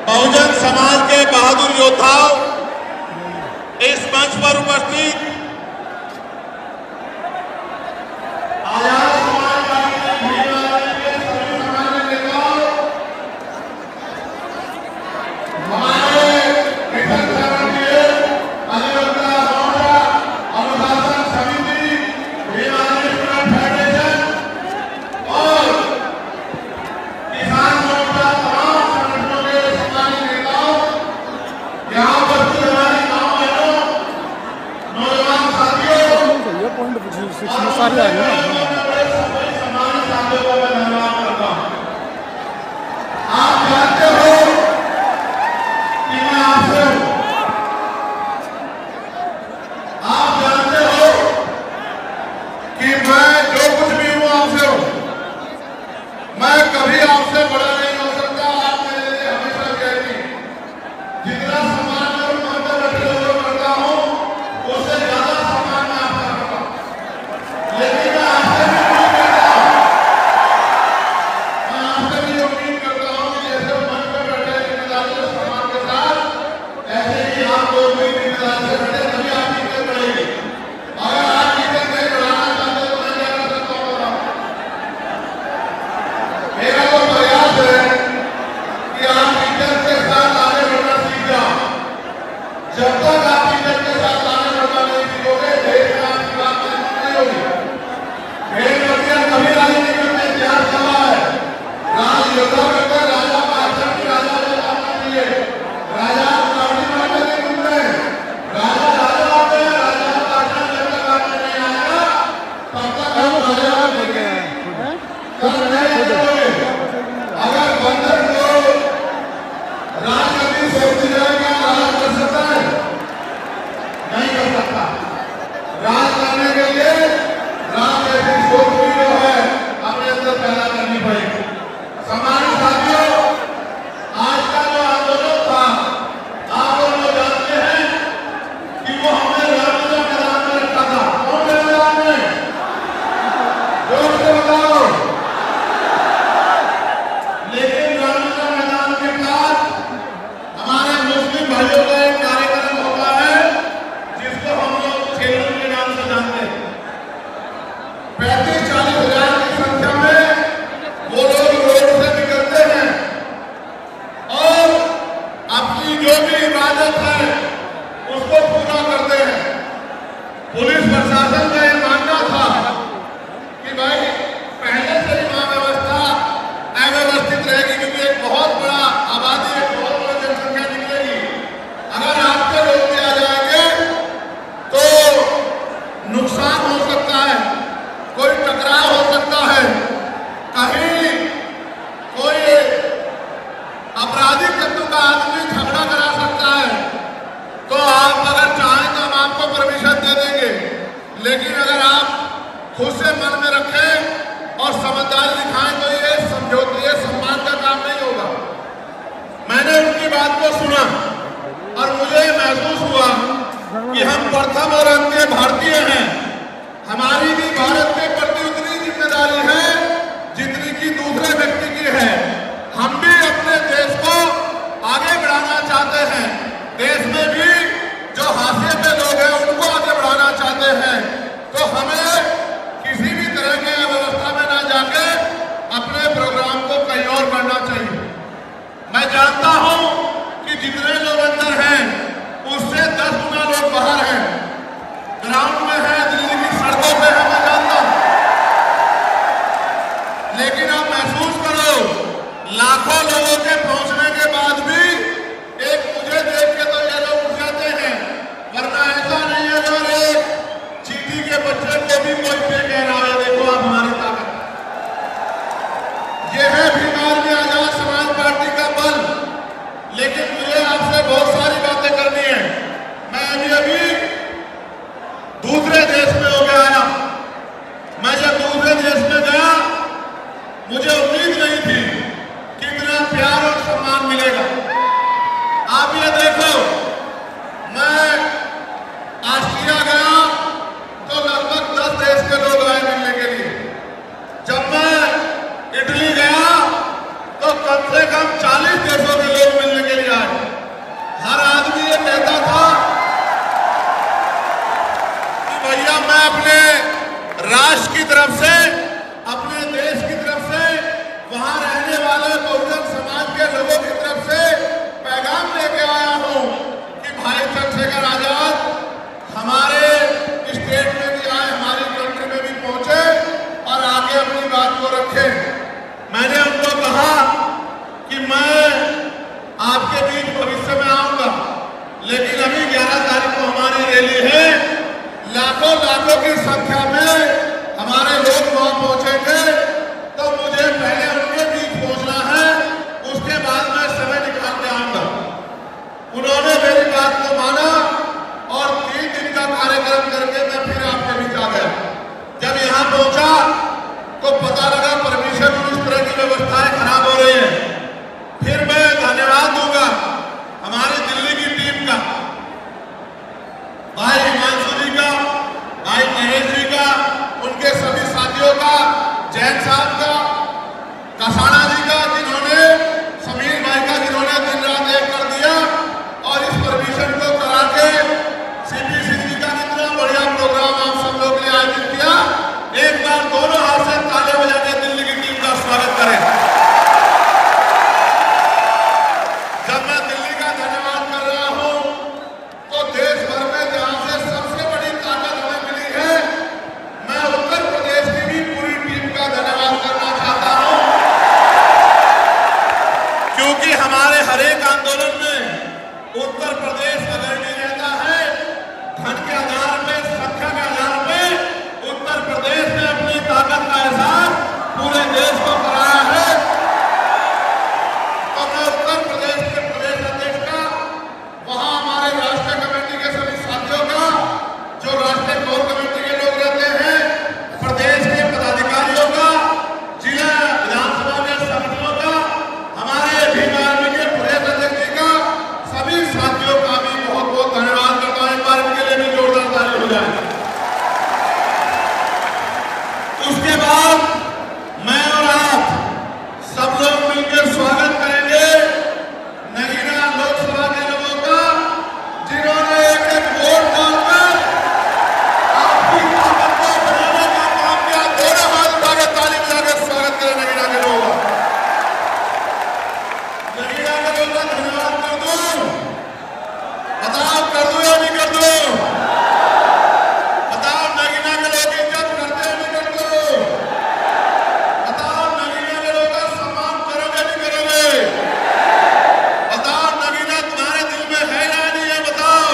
बहुजन समाज के बहादुर योद्धाओं, इस मंच पर उपस्थित आजाद समाजवादी के सभी सामान्य नेताओं, हमारे अधिवक्ता मोर्चा, अनुशासन समिति, फेडरेशन और किसान मोर्चा तमाम संगठनों के सम्मानित नेताओं, यहाँ पर हमारे गाँव बहनों, नौजवान साथियों, बड़े सम्मानित साथियों को मैं धन्यवाद करता हूँ। आप जानते हो कि मैं आपसे हूँ, आप जानते हो कि मैं जो कुछ भी हूँ आपसे हूँ, मैं कभी आपसे बड़ा नहीं हो सकता। आप मेरे लिए हमेशा कहती, जितना सम्मान मैं उन पर बैठे हुए करता हूँ, उससे ज्यादा सम्मान मैं आपका करता हूँ। लेकिन मैं आपसे भी उम्मीद करता हूँ, मैं आपसे भी उम्मीद करता हूँ कि जैसे मंच पर बैठे जिम्मेदारी और सम्मान के साथ, ऐसे ही आप लोग भी जिम्मेदारी से बैठे, तभी आपकी इज्जत बढ़ेगी। अगर आप इज्जत नहीं बढ़ाना चाहते तो मैं क्या कर सकता हूँ बताओ? मेरा तो प्रयास है कि आप इज्जत के साथ आगे बढ़ना सीख जाओ। जब तक आप इज्जत के साथ आगे बढ़ना नहीं सीखोगे, देश में आपकी बात नहीं होगी। मेरे बच्चे कभी राजनीति में इतिहास चला है, राज योद्धा करते राजा का आचरण की राजा ने जानना चाहिए। राजा पार्टी में नहीं घूमते, राजा राजा होते हैं। राजा का आचरण जब तक आपने नहीं आएगा, तब तक आप राजा अगर बंदर को राजनीति सोचती जाएगा, राज कर सकता है? नहीं कर सकता। राज करने के लिए राज ऐसी सोच भी जो है अपने अंदर पैदा करनी पड़ेगी। सम्मानित साथियों, आज का जो आंदोलन था, आप लोग जानते हैं कि वो हमने रामलीला मैदान में रखा था। कौन से मैदान में? जोर से बताओ। लेकिन रामलीला मैदान के पास हमारे मुस्लिम भाइयों का एक कार्यक्रम होता है, जिसको हम लोग खेलों के नाम से जानते हैं। 35-40 हजार की संख्या में वो लोग रोड से निकलते हैं और अपनी जो भी इबादत है उसको पूरा करते हैं। पुलिस प्रशासन का ये मानना था कि भाई पहले से ही वहां व्यवस्था अव्यवस्थित रहेगी, क्योंकि एक बहुत बड़ा आबादी, एक बहुत बड़ी जनसंख्या निकलेगी। अगर आपके रोक दिया जाएंगे तो नुकसान हो सकता है, कोई टकराव हो सकता है, कहीं कोई आपराधिक तत्व का आदमी झगड़ा करा सकता है। तो आप अगर चाहें तो हम आपको परमिशन दे देंगे, लेकिन अगर आप खुद से मन में रखें और समझदारी दिखाएं तो ये समझौते, ये सम्मान का काम नहीं होगा। मैंने उनकी बात को सुना और मुझे महसूस हुआ कि हम प्रथम और अंत्य भारतीय हैं। हमारी भी भारत के प्रति उतनी जिम्मेदारी है जितनी कि दूसरे व्यक्ति की है। हम भी अपने देश को आगे बढ़ाना चाहते हैं। देश में भी जो हाशिए पे लोग हैं उनको आगे बढ़ाना चाहते हैं। तो हमें किसी भी तरह के व्यवस्था में ना जाके अपने प्रोग्राम को कहीं और करना चाहिए। मैं जानता हूं कि जितने लोग अंदर हैं उससे 10 गुना लोग बाहर हैं। भी कोई पे कह रहा है, देखो आप हमारी ताकत, ये है भीमार में आजाद समाज पार्टी का बल। लेकिन मुझे आपसे बहुत सारी बातें करनी है। मैं अभी दूसरे देश में होके आया। मैं जब दूसरे देश में गया, मुझे उम्मीद नहीं थी कि इतना प्यार और सम्मान मिलेगा। आप ये देखो, मैं ऑस्ट्रिया गया तो लगभग 10 देश के लोग आए मिलने के लिए। जब मैं इटली गया तो कम से कम 40 देशों के लोग मिलने के लिए आए। हर आदमी ये कहता था कि भैया मैं अपने राष्ट्र की तरफ से, अपने देश की तरफ से, वहां रहने वाले बहुजन समाज के लोगों की तरफ से पैगाम लेके आया हूं कि भाई चंद्रशेखर आजाद हमारे स्टेट में भी आए, हमारी कंट्री में भी पहुंचे और आगे अपनी बात को रखें। मैंने उनको कहा कि मैं आपके बीच भविष्य में आऊंगा, लेकिन अभी 11 तारीख को हमारी रैली है। लाखों लाखों की संख्या में हमारे लोग वहां पहुंचेंगे, तो मुझे पहले उनके बीच पहुंचना है, उसके बाद मैं समय निकाल के आऊंगा। उन्होंने मेरी बात को माना और 3 दिन का कार्यक्रम करके मैं फिर आपके बीच आ गया। जब यहां पहुंचा तो पता लगा परमिशन में इस तरह की व्यवस्थाएं खराब हो रही है। फिर मैं धन्यवाद दूंगा हमारी दिल्ली की टीम का, भाई हिमांशु जी का, भाई महेश जी का, उनके सभी साथियों का, जैन साहब का, कसाना जी का, जिन्होंने, समीर भाई का, जिन्होंने दिन रात एक कर दिया और इस परमिशन को करा के सीपी सिंह जी का कितना बढ़िया प्रोग्राम आप सब लोग ने आयोजित किया। एक बार दोनों हाथ से ताले बजा के दिल्ली की टीम का स्वागत करें। जब मैं दिल्ली का धन्यवाद कर रहा हूं तो देश भर में जहां से सबसे बड़ी ताकत हमें मिली है, मैं उत्तर प्रदेश की भी पूरी टीम का धन्यवाद करना चाहता हूं, क्योंकि हमारे हर एक आंदोलन में उत्तर प्रदेश अग्रणी रहता है। धन के आधार पे, संख्या के आधार पे उत्तर प्रदेश ने अपनी ताकत का एहसास पूरे देश को कराया है। तो मैं उत्तर प्रदेश के प्रदेश अध्यक्ष का, वहां हमारे राष्ट्रीय कमेटी के सभी साथियों का, जो राष्ट्रीय कोर कमेटी के लोग रहते हैं, प्रदेश के पदाधिकारियों का, जिला विधानसभा के समितियों का, हमारे भीम आर्मी के प्रदेश अध्यक्ष जी का, सभी साथियों का भी बहुत बहुत धन्यवाद करता हूं। एक बार इनके लिए भी जोरदार ताली हो जाए। उसके बाद मैं और आप सब लोग मिलकर स्वागत करेंगे नगीना लोकसभा के लोगों का, जिन्होंने एक एक वोट डालकर आपकी ताकत को बनाने का काम किया। दोनों हाथ उठा के ताली बजा के स्वागत करें नगीना के लोगों का। नगीना के लोगों का धन्यवाद कर दूं, बताओ कर दूं या नहीं कर दूं? बताओ नगीना के लोग इज्जत करते हैं नहीं करते? बताओ नगीना के लोगों का सम्मान करोगे नहीं करोगे? बताओ नगीना तुम्हारे दिल में है या नहीं है? बताओ।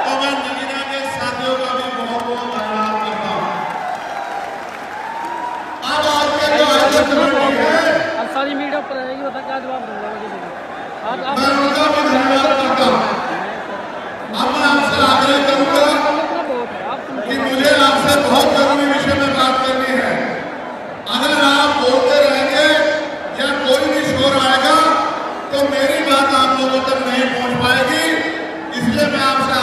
तो मैं नगीना के साथियों का भी बहुत बहुत धन्यवाद करता हूँ। अब आपके जो आयोजक कमेटी है, अब सारी मीडिया पर रहेगी, बता क्या जवाब दूंगा मैं उनका भी धन्यवाद करता हूँ। अब मैं आपसे आग्रह करूंगा कि मुझे आपसे बहुत जरूरी विषय में बात करनी है। अगर आप बोलते रहेंगे या कोई भी शोर आएगा तो मेरी बात आप लोगों तक नहीं पहुंच पाएगी, इसलिए मैं आपसे